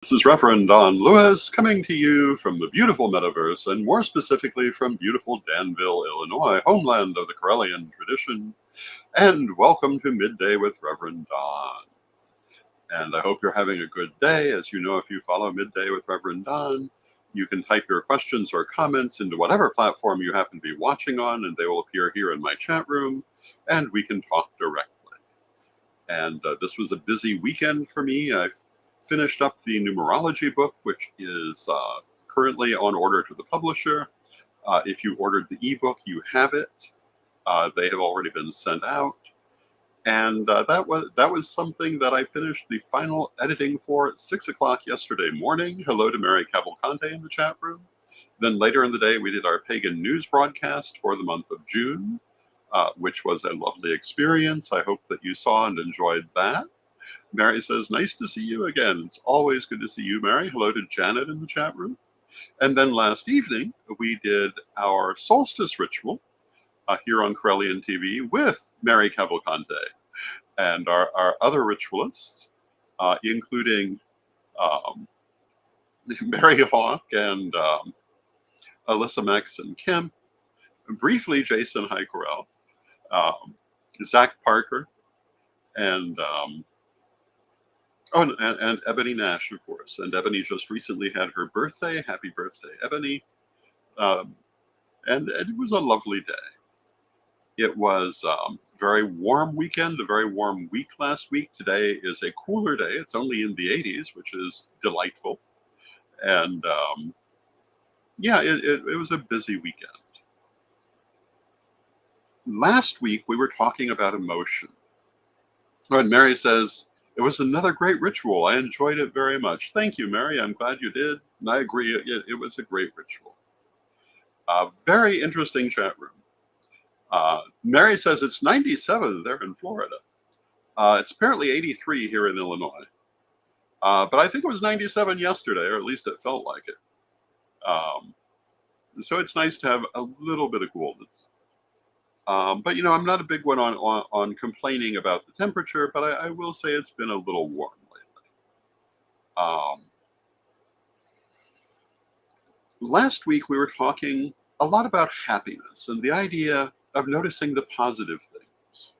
This is Reverend Don Lewis coming to you from the beautiful metaverse, and more specifically from beautiful Danville, Illinois, homeland of the Corellian tradition. And welcome to Midday with Reverend Don. And I hope you're having a good day. As you know, if you follow Midday with Reverend Don, you can type your questions or comments into whatever platform you happen to be watching on, and they will appear here in my chat room, and we can talk directly. And this was a busy weekend for me. I finished up the numerology book, which is currently on order to the publisher. If you ordered the ebook, you have it. They have already been sent out. And that was something that I finished the final editing for at 6 o'clock yesterday morning. Hello to Mary Cavalcante in the chat room. Then later in the day, we did our pagan news broadcast for the month of June, which was a lovely experience. I hope that you saw and enjoyed that. Mary says, nice to see you again. It's always good to see you, Mary. Hello to Janet in the chat room. And then last evening, we did our solstice ritual here on Corellian TV with Mary Cavalcante and our other ritualists, including Mary Hawk and Alyssa Max and Kim, briefly Jason Highcorell, Zach Parker, and and Ebony Nash, of course. And Ebony just recently had her birthday. Happy birthday, Ebony. And it was a lovely day. It was a very warm weekend, a very warm week last week. Today is a cooler day. It's only in the 80s, which is delightful. And yeah, it was a busy weekend. Last week, we were talking about emotion. And Mary says, it was another great ritual. I enjoyed it very much. Thank you, Mary. I'm glad you did. And I agree. It was a great ritual. Very interesting chat room. Mary says it's 97 there in Florida. It's apparently 83 here in Illinois. But I think it was 97 yesterday, or at least it felt like it. So it's nice to have a little bit of coolness. But, you know, I'm not a big one on complaining about the temperature, but I will say it's been a little warm lately. Last week, we were talking a lot about happiness and the idea of noticing the positive things,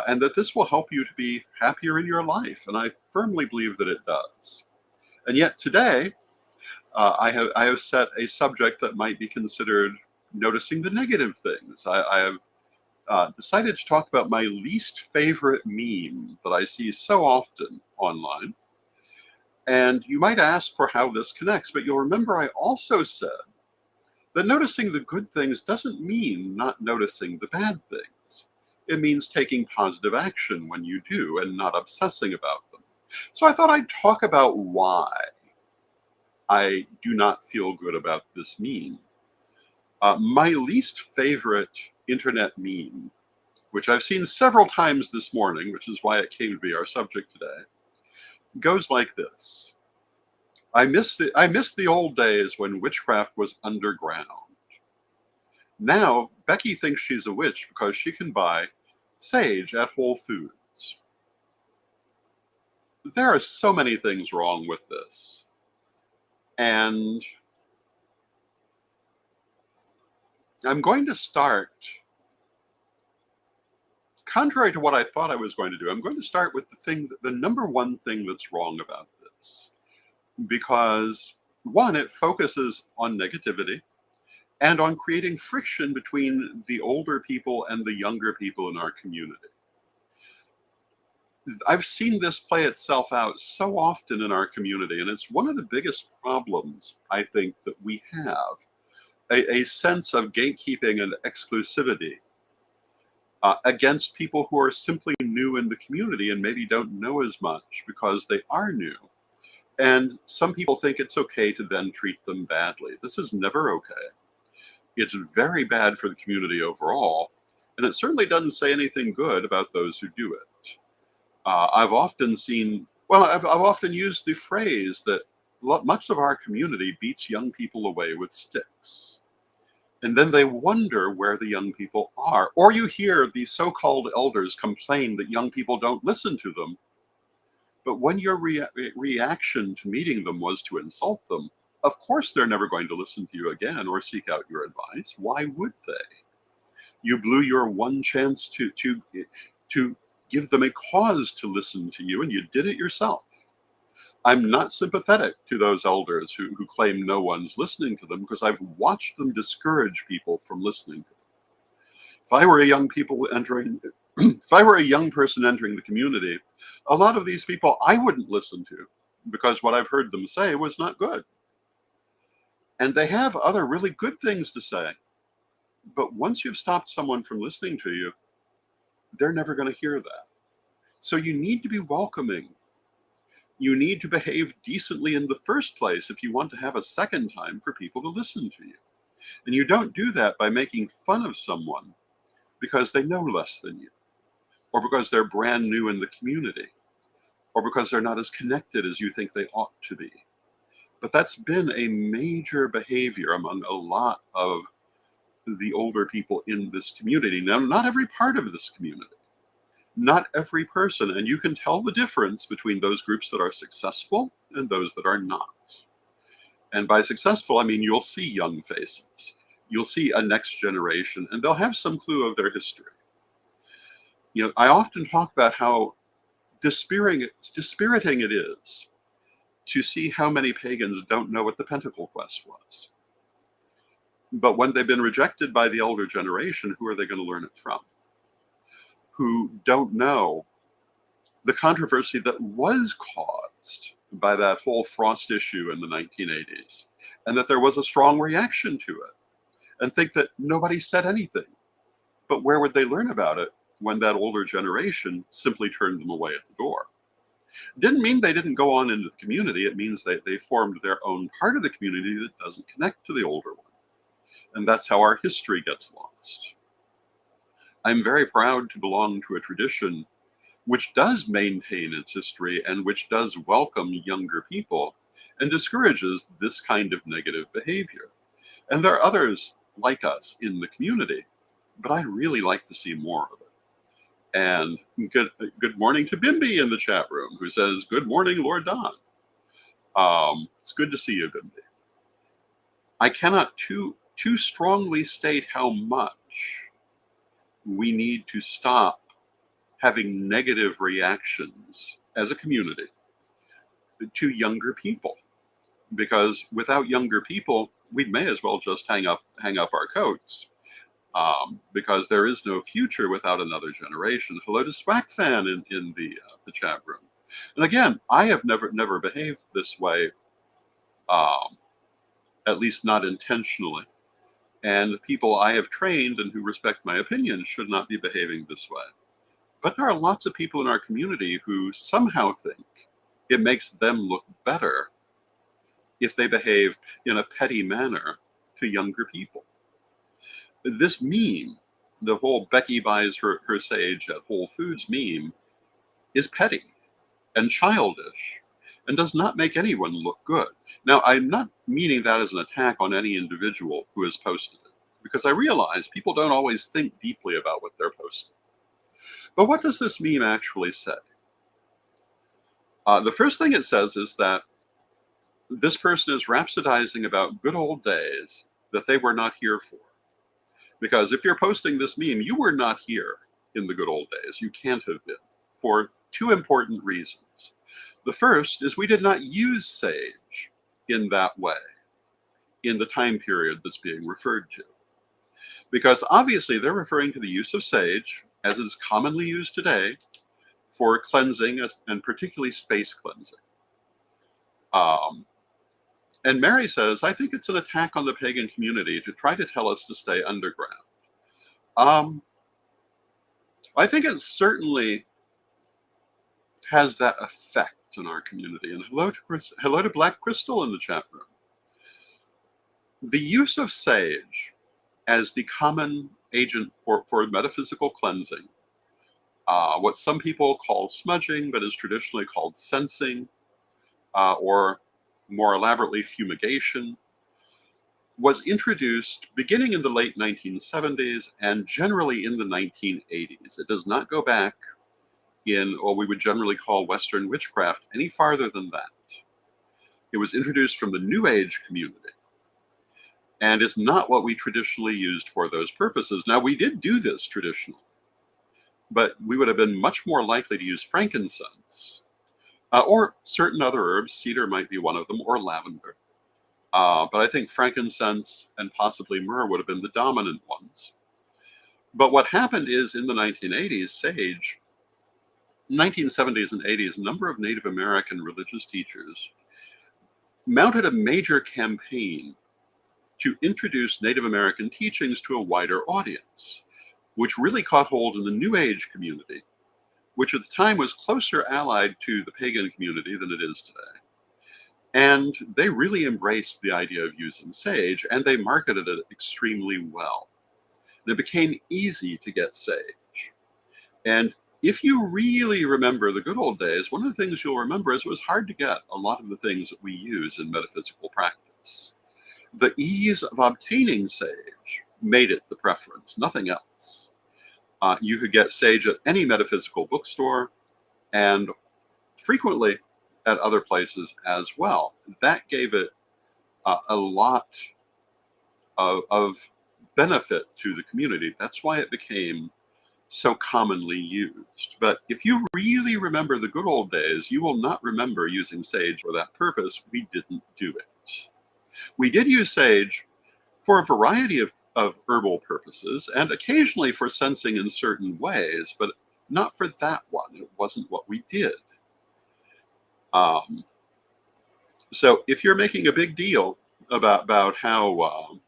and that this will help you to be happier in your life. And I firmly believe that it does. And yet today, I have set a subject that might be considered noticing the negative things. I have decided to talk about my least favorite meme that I see so often online. And you might ask for how this connects, but you'll remember I also said that noticing the good things doesn't mean not noticing the bad things. It means taking positive action when you do and not obsessing about them. So I thought I'd talk about why I do not feel good about this meme. My least favorite internet meme, which I've seen several times this morning, which is why it came to be our subject today, goes like this. I miss the old days when witchcraft was underground. Now, Becky thinks she's a witch because she can buy sage at WholeFoods. There are so many things wrong with this. And I'm going to start, contrary to what I thought I was going to do, I'm going to start with the number one thing that's wrong about this. Because, one, it focuses on negativity and on creating friction between the older people and the younger people in our community. I've seen this play itself out so often in our community, and it's one of the biggest problems, I think, that we have. A sense of gatekeeping and exclusivity against people who are simply new in the community and maybe don't know as much because they are new. And some people think it's okay to then treat them badly. This is never okay. It's very bad for the community overall, and it certainly doesn't say anything good about those who do it. I've often used the phrase that much of our community beats young people away with sticks. And then they wonder where the young people are. Or you hear the so-called elders complain that young people don't listen to them. But when your reaction to meeting them was to insult them, of course they're never going to listen to you again or seek out your advice. Why would they? You blew your one chance to give them a cause to listen to you, and you did it yourself. I'm not sympathetic to those elders who claim no one's listening to them, because I've watched them discourage people from listening to them. If I were a young people entering, if I were a young person entering the community, a lot of these people I wouldn't listen to, because what I've heard them say was not good. And they have other really good things to say. But once you've stopped someone from listening to you, they're never going to hear that. So you need to be welcoming. You need to behave decently in the first place if you want to have a second time for people to listen to you. And you don't do that by making fun of someone because they know less than you, or because they're brand new in the community, or because they're not as connected as you think they ought to be. But that's been a major behavior among a lot of the older people in this community. Now, not every part of this community, not every person, and you can tell the difference between those groups that are successful and those that are not. And by successful, I mean you'll see young faces, you'll see a next generation, and they'll have some clue of their history. You know, I often talk about how dispiriting it is to see how many pagans don't know what the Pentacle Quest was. But when they've been rejected by the older generation, who are they going to learn it from? Who don't know the controversy that was caused by that whole Frost issue in the 1980s, and that there was a strong reaction to it, and think that nobody said anything. But where would they learn about it when that older generation simply turned them away at the door? Didn't mean they didn't go on into the community. It means that they formed their own part of the community that doesn't connect to the older one. And that's how our history gets lost. I'm very proud to belong to a tradition which does maintain its history and which does welcome younger people and discourages this kind of negative behavior. And there are others like us in the community, but I'd really like to see more of it. And good morning to Bimby in the chat room, who says, "Good morning, Lord Don." It's good to see you, Bimby. I cannot too strongly state how much we need to stop having negative reactions as a community to younger people, because without younger people, we may as well just hang up our coats, because there is no future without another generation. Hello to Swackfan in the chat room. And again, I have never behaved this way, at least not intentionally. And people I have trained and who respect my opinion should not be behaving this way. But there are lots of people in our community who somehow think it makes them look better if they behave in a petty manner to younger people. This meme, the whole Becky buys her sage at WholeFoods meme, is petty and childish and does not make anyone look good. Now, I'm not meaning that as an attack on any individual who has posted it, because I realize people don't always think deeply about what they're posting. But what does this meme actually say? The first thing it says is that this person is rhapsodizing about good old days that they were not here for. Because if you're posting this meme, you were not here in the good old days. You can't have been, for two important reasons. The first is we did not use sage in that way in the time period that's being referred to. Because obviously they're referring to the use of sage, as is commonly used today, for cleansing, and particularly space cleansing. And Mary says, "I think it's an attack on the pagan community to try to tell us to stay underground." I think it certainly has that effect in our community. And hello to Black Crystal in the chat room. The use of sage as the common agent for metaphysical cleansing, what some people call smudging, but is traditionally called sensing, or more elaborately fumigation, was introduced beginning in the late 1970s and generally in the 1980s. It does not go back in what we would generally call Western witchcraft any farther than that. It was introduced from the New Age community and is not what we traditionally used for those purposes. Now, we did do this traditionally, but we would have been much more likely to use frankincense or certain other herbs. Cedar might be one of them, or lavender. But I think frankincense and possibly myrrh would have been the dominant ones. But what happened is in the 1980s, sage, 1970s and 80s, a number of Native American religious teachers mounted a major campaign to introduce Native American teachings to a wider audience, which really caught hold in the New Age community, which at the time was closer allied to the pagan community than it is today. And they really embraced the idea of using sage, and they marketed it extremely well. And it became easy to get sage. And if you really remember the good old days, one of the things you'll remember is it was hard to get a lot of the things that we use in metaphysical practice. The ease of obtaining sage made it the preference, nothing else. You could get sage at any metaphysical bookstore and frequently at other places as well. That gave it a lot of benefit to the community. That's why it became so commonly used. But if you really remember the good old days, you will not remember using sage for that purpose. We didn't do it. We did use sage for a variety of herbal purposes and occasionally for sensing in certain ways, but not for that one. It wasn't what we did. So if you're making a big deal about how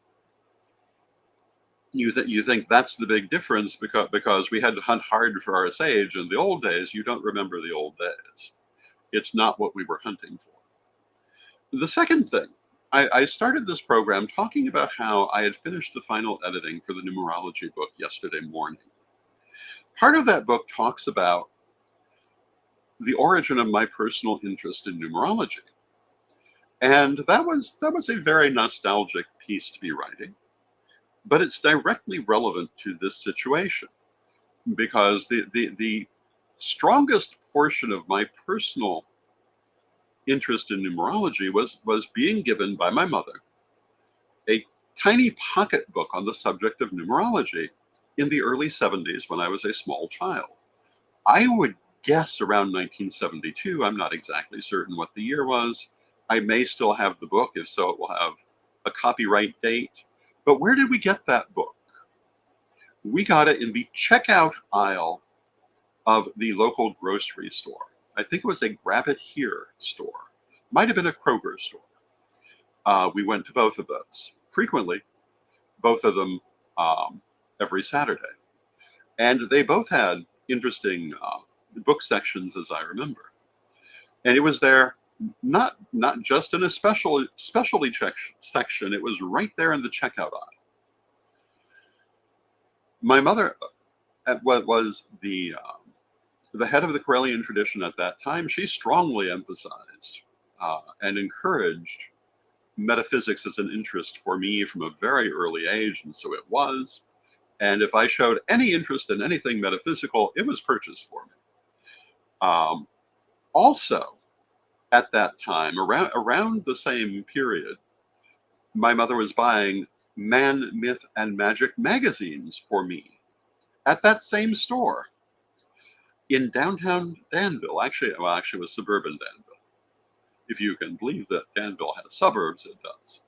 you think that's the big difference because we had to hunt hard for our sage in the old days, you don't remember the old days. It's not what we were hunting for. The second thing, I started this program talking about how I had finished the final editing for the numerology book yesterday morning. Part of that book talks about the origin of my personal interest in numerology. And that was a very nostalgic piece to be writing, but it's directly relevant to this situation because the strongest portion of my personal interest in numerology was being given by my mother a tiny pocket book on the subject of numerology in the early 70s when I was a small child. I would guess around 1972. I'm not exactly certain what the year was. I may still have the book. If so, it will have a copyright date. But where did we get that book? We got it in the checkout aisle of the local grocery store. I think it was a Grab It Here store. Might have been a Kroger store. We went to both of those frequently, both of them every Saturday. And they both had interesting book sections, as I remember. And it was there not just in a specialty section, it was right there in the checkout aisle. My mother was the head of the Karelian tradition at that time. She strongly emphasized and encouraged metaphysics as an interest for me from a very early age, and so it was. And if I showed any interest in anything metaphysical, it was purchased for me. Also, at that time, around the same period, my mother was buying Man, Myth, and Magic magazines for me at that same store in downtown Danville. Actually, it was suburban Danville. If you can believe that Danville has suburbs, it does.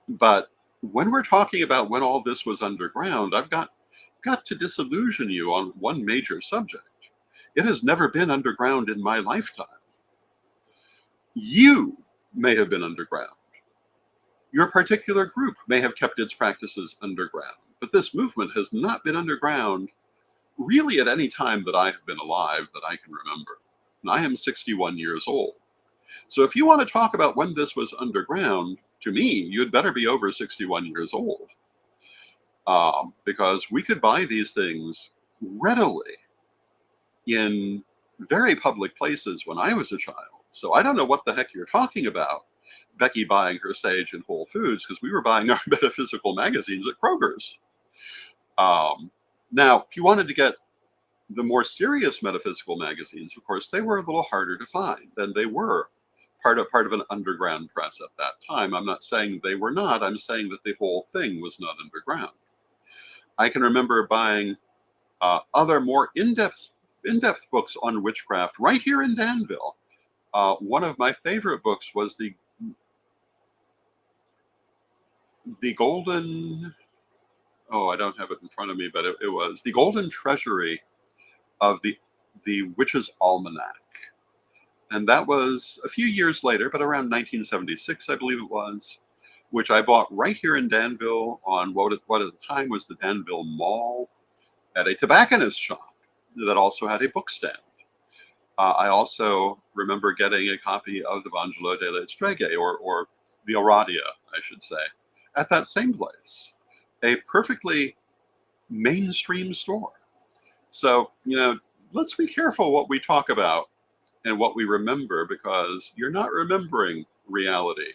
But when we're talking about when all this was underground, I've got to disillusion you on one major subject. It has never been underground in my lifetime. You may have been underground. Your particular group may have kept its practices underground, but this movement has not been underground really at any time that I have been alive that I can remember. And I am 61 years old. So if you want to talk about when this was underground, to me, you'd better be over 61 years old. Because we could buy these things readily in very public places when I was a child. So I don't know what the heck you're talking about, Becky buying her sage in WholeFoods, because we were buying our metaphysical magazines at Kroger's. Now, if you wanted to get The more serious metaphysical magazines, of course, they were a little harder to find, and they were part of an underground press at that time. I'm not saying they were not. I'm saying that the whole thing was not underground. I can remember buying other more in-depth books on witchcraft right here in Danville. One of my favorite books was the Golden. Oh, I don't have it in front of me, but it was the Golden Treasury of the Witch's Almanac. And that was a few years later, but around 1976, I believe it was, which I bought right here in Danville on what at the time was the Danville Mall at a tobacconist shop that also had a book stand. I also remember getting a copy of the Vangelo delle Streghe, or the Aradia, I should say, at that same place. A perfectly mainstream store. So, let's be careful what we talk about and what we remember, because you're not remembering reality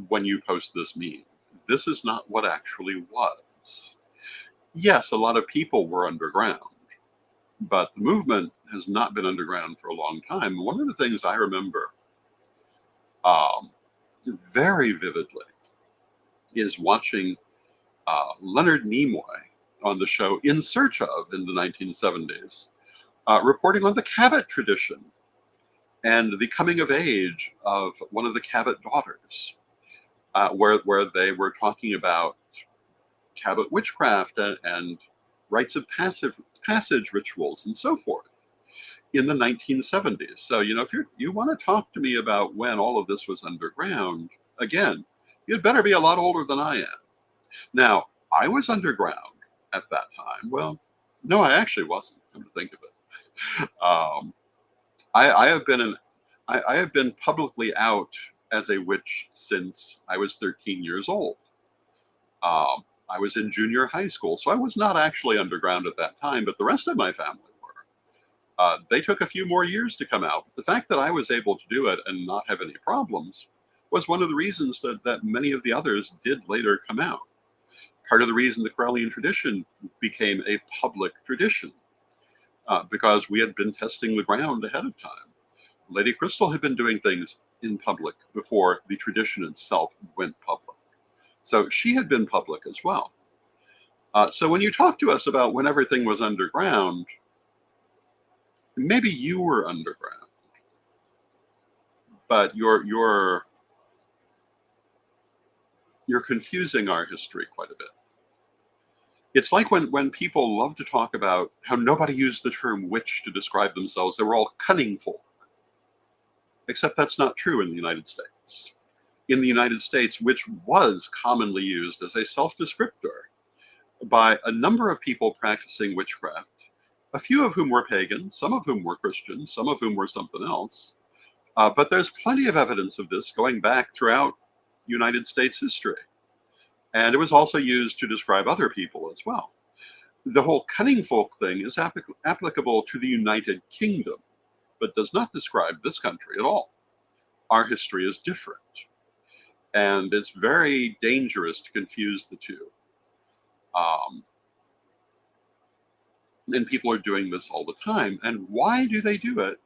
when you post this meme. This is not what actually was. Yes, a lot of people were underground, but the movement has not been underground for a long time. One of the things I remember very vividly is watching Leonard Nimoy on the show In Search Of in the 1970s, reporting on the Cabot tradition and the coming of age of one of the Cabot daughters, where they were talking about Cabot witchcraft and rites of passage rituals and so forth in the 1970s. So, if you want to talk to me about when all of this was underground, again, you'd better be a lot older than I am. Now, I was underground at that time. Well, no, I actually wasn't, come to think of it. I have been publicly out as a witch since I was 13 years old. I was in junior high school, so I was not actually underground at that time, but the rest of my family were. They took a few more years to come out. The fact that I was able to do it and not have any problems was one of the reasons that many of the others did later come out. Part of the reason the Correllian tradition became a public tradition, because we had been testing the ground ahead of time. Lady Crystal had been doing things in public before the tradition itself went public. So she had been public as well. So when you talk to us about when everything was underground, maybe you were underground, but you're confusing our history quite a bit. It's like when people love to talk about how nobody used the term witch to describe themselves. They were all cunning folk. Except that's not true in the United States. In the United States, witch was commonly used as a self-descriptor by a number of people practicing witchcraft, a few of whom were pagans, some of whom were Christians, some of whom were something else. But there's plenty of evidence of this going back throughout United States history. And it was also used to describe other people as well. The whole cunning folk thing is applicable to the United Kingdom, but does not describe this country at all. Our history is different. And it's very dangerous to confuse the two. And people are doing this all the time. And why do they do it?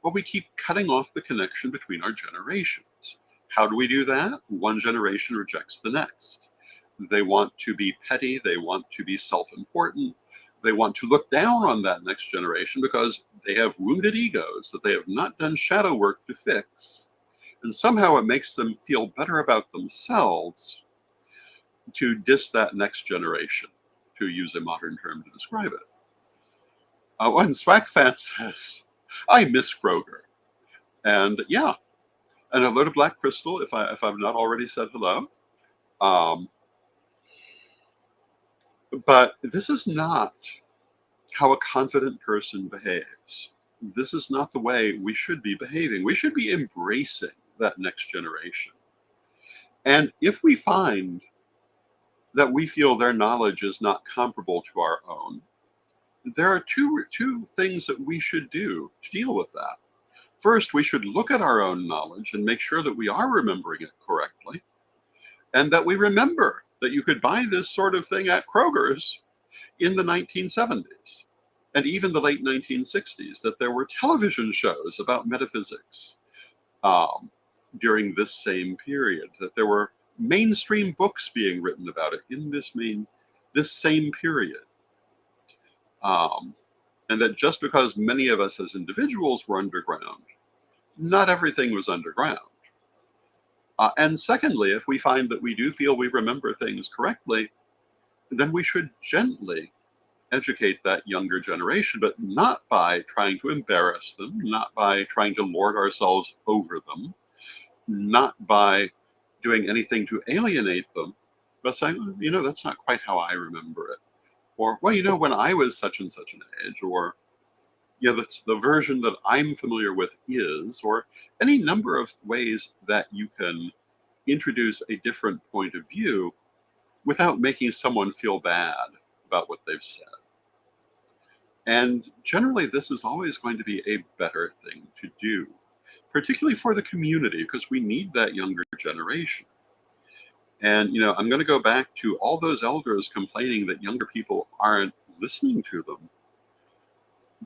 Well, we keep cutting off the connection between our generations. How do we do that? One generation rejects the next. They want to be petty. They want to be self-important. They want to look down on that next generation because they have wounded egos that they have not done shadow work to fix. And somehow it makes them feel better about themselves to diss that next generation, to use a modern term to describe it. One Swag fan says, I miss Kroger. And yeah, and hello to Black Crystal, if I've not already said hello. But this is not how a confident person behaves. This is not the way we should be behaving. We should be embracing that next generation. And if we find that we feel their knowledge is not comparable to our own, there are two things that we should do to deal with that. First, we should look at our own knowledge and make sure that we are remembering it correctly, and that we remember that you could buy this sort of thing at Kroger's in the 1970s. and even the late 1960s, that there were television shows about metaphysics um, during this same period, that there were mainstream books being written about it in this same period. Um, and that just because many of us as individuals were underground, not everything was underground. And secondly, if we find that we do feel we remember things correctly, then we should gently educate that younger generation, but not by trying to embarrass them, not by trying to lord ourselves over them, not by doing anything to alienate them, but saying, "Oh, that's not quite how I remember it." Or, well, when I was such and such an age, or, that's the version that I'm familiar with is, or any number of ways that you can introduce a different point of view without making someone feel bad about what they've said. And generally, this is always going to be a better thing to do, particularly for the community, because we need that younger generation. And, I'm going to go back to all those elders complaining that younger people aren't listening to them.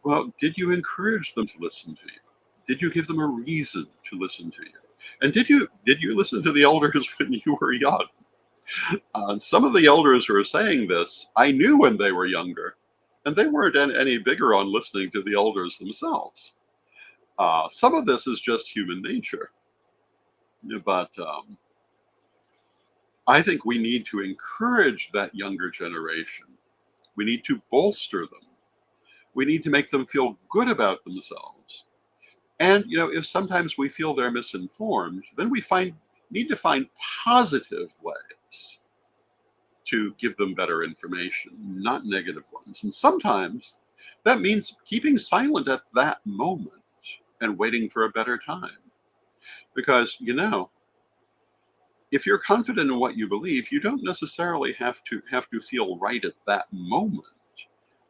Well, did you encourage them to listen to you? Did you give them a reason to listen to you? And did you listen to the elders when you were young? Some of the elders who are saying this, I knew when they were younger, and they weren't any bigger on listening to the elders themselves. Some of this is just human nature, but I think we need to encourage that younger generation. We need to bolster them. We need to make them feel good about themselves. And if sometimes we feel they're misinformed, then we need to find positive ways to give them better information, not negative ones. And sometimes that means keeping silent at that moment and waiting for a better time. Because, if you're confident in what you believe, you don't necessarily have to feel right at that moment.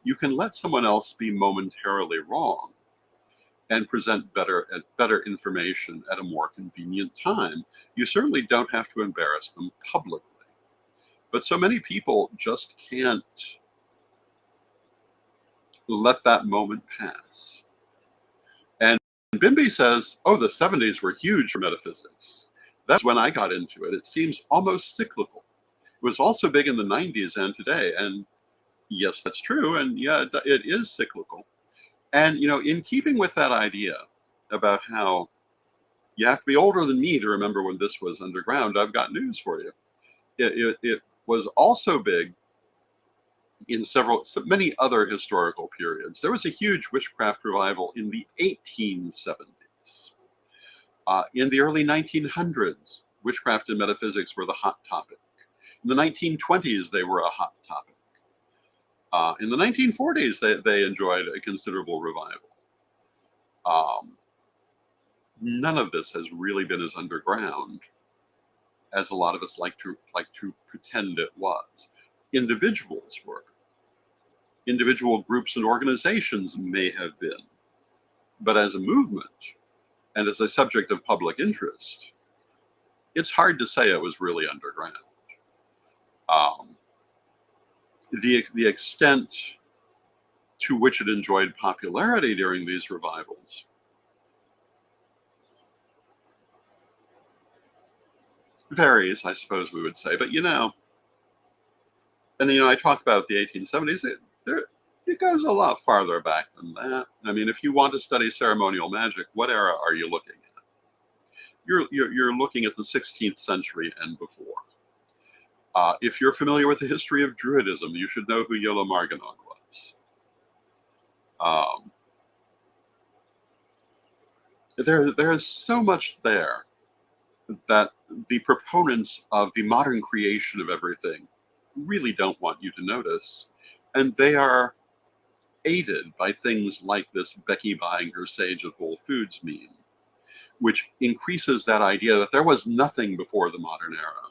You can let someone else be momentarily wrong and present better information at a more convenient time. You certainly don't have to embarrass them publicly. But so many people just can't let that moment pass. And Bimby says, oh, the 70s were huge for metaphysics. That's when I got into it. It seems almost cyclical. It was also big in the 90s and today. And yes, that's true. And yeah, it is cyclical. And, in keeping with that idea about how you have to be older than me to remember when this was underground, I've got news for you. It was also big in many other historical periods. There was a huge witchcraft revival in the 1870s. In the early 1900s, witchcraft and metaphysics were the hot topic. In the 1920s, they were a hot topic. In the 1940s, they enjoyed a considerable revival. None of this has really been as underground as a lot of us like to pretend it was. Individuals were. Individual groups and organizations may have been. But as a movement, and as a subject of public interest, it's hard to say it was really underground. The extent to which it enjoyed popularity during these revivals varies, I suppose we would say. But I talk about the 1870s. It goes a lot farther back than that. I mean, if you want to study ceremonial magic, what era are you looking at? You're looking at the 16th century and before. If you're familiar with the history of Druidism, you should know who Yola Marganog was. There is so much there that the proponents of the modern creation of everything really don't want you to notice. And they are aided by things like this Becky buying her sage at WholeFoods meme, which increases that idea that there was nothing before the modern era.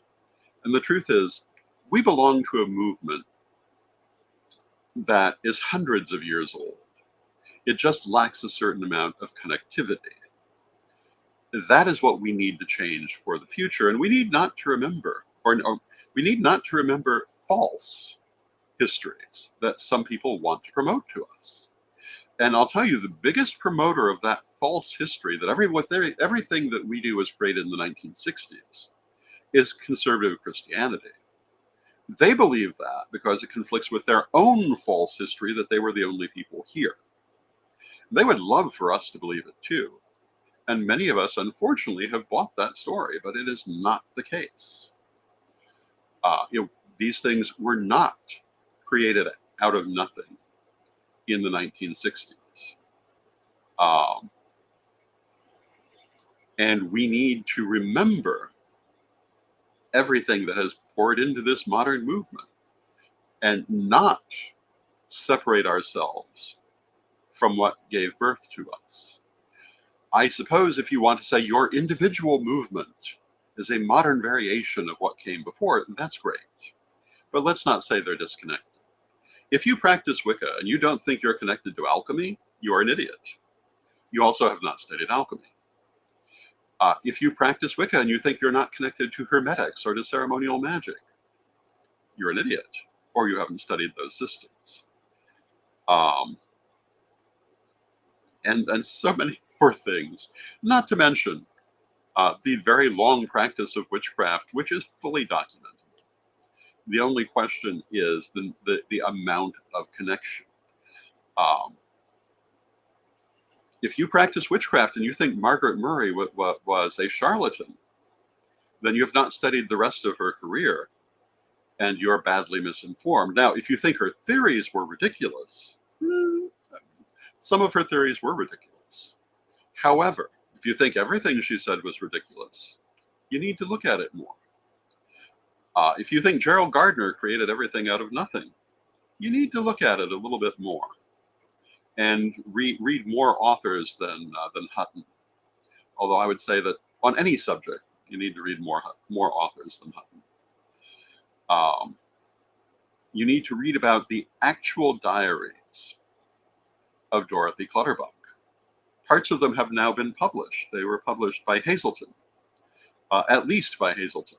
And the truth is, we belong to a movement that is hundreds of years old. It just lacks a certain amount of connectivity. That is what we need to change for the future. And we need not to remember, or we need not to remember false histories that some people want to promote to us. And I'll tell you, the biggest promoter of that false history that everything that we do was created in the 1960s is conservative Christianity. They believe that because it conflicts with their own false history that they were the only people here. They would love for us to believe it too. And many of us, unfortunately, have bought that story, but it is not the case. These things were not created out of nothing in the 1960s. And we need to remember everything that has poured into this modern movement and not separate ourselves from what gave birth to us. I suppose if you want to say your individual movement is a modern variation of what came before it, that's great. But let's not say they're disconnected. If you practice Wicca and you don't think you're connected to alchemy, you are an idiot. You also have not studied alchemy. If you practice Wicca and you think you're not connected to hermetics or to ceremonial magic, you're an idiot, or you haven't studied those systems. And so many more things, not to mention the very long practice of witchcraft, which is fully documented. The only question is the amount of connection. If you practice witchcraft and you think Margaret Murray was a charlatan, then you have not studied the rest of her career and you're badly misinformed. Now, if you think her theories were ridiculous, some of her theories were ridiculous. However, if you think everything she said was ridiculous, you need to look at it more. If you think Gerald Gardner created everything out of nothing, you need to look at it a little bit more and read more authors than Hutton. Although I would say that on any subject, you need to read more authors than Hutton. You need to read about the actual diaries of Dorothy Clutterbuck. Parts of them have now been published. They were published by Hazelton, at least by Hazelton.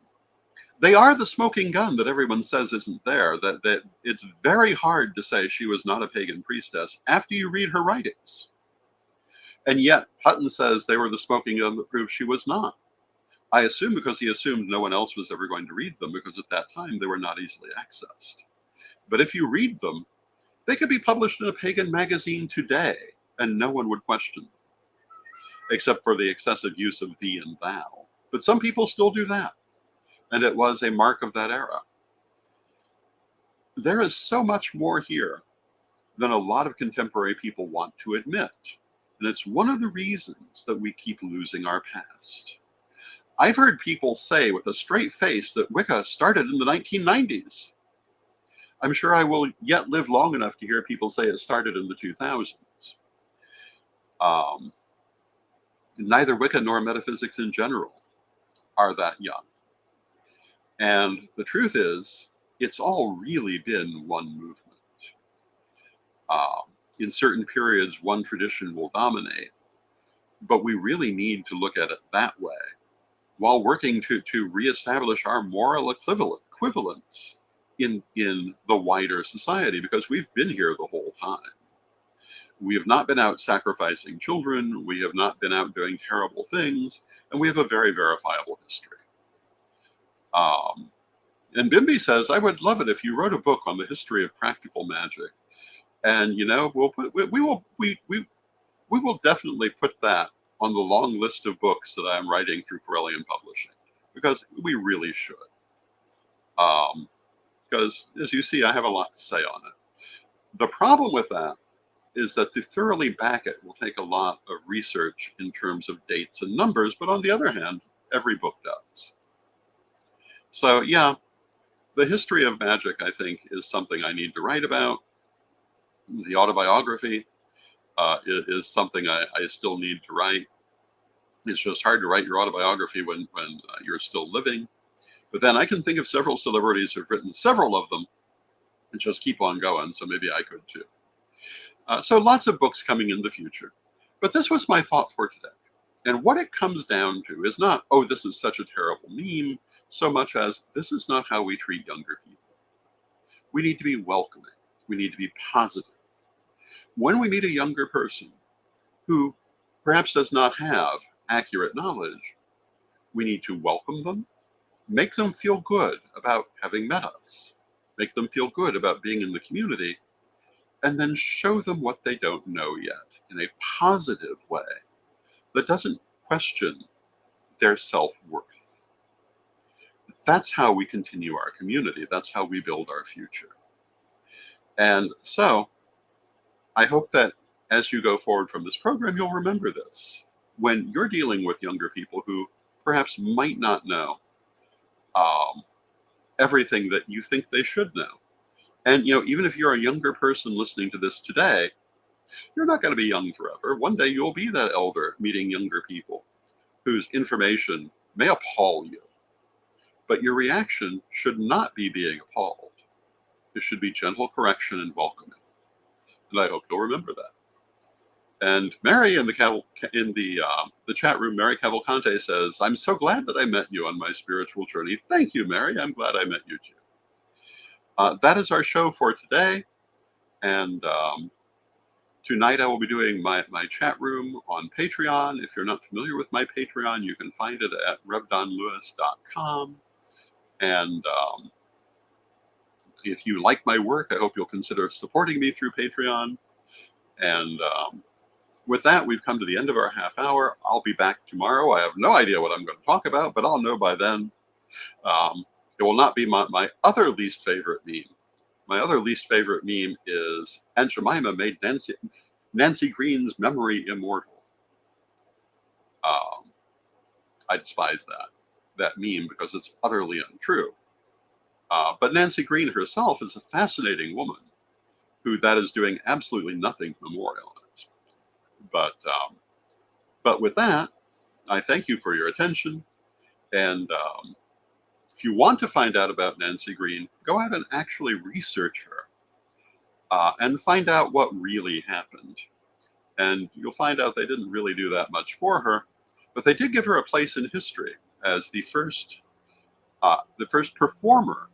They are the smoking gun that everyone says isn't there, that it's very hard to say she was not a pagan priestess after you read her writings. And yet Hutton says they were the smoking gun that proves she was not. I assume because he assumed no one else was ever going to read them, because at that time they were not easily accessed. But if you read them, they could be published in a pagan magazine today, and no one would question them, except for the excessive use of thee and thou. But some people still do that, and it was a mark of that era. There is so much more here than a lot of contemporary people want to admit, and it's one of the reasons that we keep losing our past. I've heard people say with a straight face that Wicca started in the 1990s. I'm sure I will yet live long enough to hear people say it started in the 2000s. Neither Wicca nor metaphysics in general are that young. And the truth is, it's all really been one movement. In certain periods, one tradition will dominate, but we really need to look at it that way while working to reestablish our moral equivalence in the wider society, because we've been here the whole time. We have not been out sacrificing children. We have not been out doing terrible things, and we have a very verifiable history. And Bimby says, I would love it if you wrote a book on the history of practical magic. And we will definitely put that on the long list of books that I'm writing through Corellian Publishing, because we really should. Because as you see, I have a lot to say on it. The problem with that is that to thoroughly back it will take a lot of research in terms of dates and numbers, but on the other hand, every book does. So yeah, the history of magic, I think, is something I need to write about. The autobiography is something I still need to write. It's just hard to write your autobiography when you're still living. But then I can think of several celebrities who've written several of them and just keep on going, so maybe I could too. So lots of books coming in the future. But this was my thought for today. And what it comes down to is not, oh, this is such a terrible meme, so much as this is not how we treat younger people. We need to be welcoming. We need to be positive. when we meet a younger person who perhaps does not have accurate knowledge, we need to welcome them, make them feel good about having met us, make them feel good about being in the community, and then show them what they don't know yet in a positive way that doesn't question their self-worth. That's how we continue our community. That's how we build our future. And so I hope that as you go forward from this program, you'll remember this. When you're dealing with younger people who perhaps might not know um, everything that you think they should know. And, even if you're a younger person listening to this today, you're not going to be young forever. One day you'll be that elder meeting younger people whose information may appall you. But your reaction should not be being appalled. It should be gentle correction and welcoming. And I hope you'll remember that. And Mary in the chat room, Mary Cavalcante says, "I'm so glad that I met you on my spiritual journey." Thank you, Mary. I'm glad I met you too. That is our show for today. And tonight I will be doing my chat room on Patreon. If you're not familiar with my Patreon, you can find it at revdonlewis.com. And if you like my work, I hope you'll consider supporting me through Patreon. And with that, we've come to the end of our half hour. I'll be back tomorrow. I have no idea what I'm going to talk about, but I'll know by then. It will not be my other least favorite meme. My other least favorite meme is Aunt Jemima made Nancy Green's memory immortal. I despise that meme because it's utterly untrue. But Nancy Green herself is a fascinating woman who that is doing absolutely nothing to memorialize. But with that, I thank you for your attention. And if you want to find out about Nancy Green, go out and actually research her and find out what really happened. And you'll find out they didn't really do that much for her, but they did give her a place in history as the first performer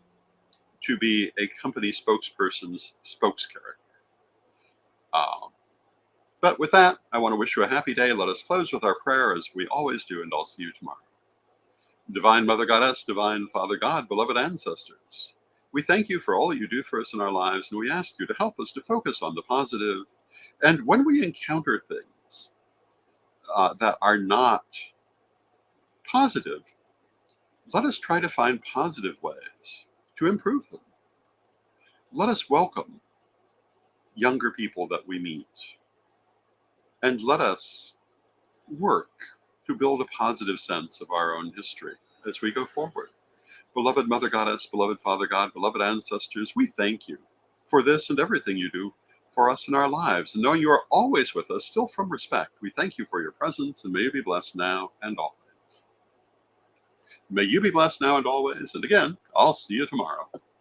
to be a company spokesperson's spokescharacter. But with that, I want to wish you a happy day. Let us close with our prayer as we always do, and I'll see you tomorrow. Divine Mother Goddess, Divine Father God, beloved ancestors, we thank you for all that you do for us in our lives, and we ask you to help us to focus on the positive. And when we encounter things that are not positive, let us try to find positive ways to improve them. Let us welcome younger people that we meet, and let us work to build a positive sense of our own history as we go forward. Beloved Mother Goddess, beloved Father God, beloved ancestors, we thank you for this and everything you do for us in our lives. And knowing you are always with us, still from respect, we thank you for your presence, and may you be blessed now and always. May you be blessed now and always. And again, I'll see you tomorrow.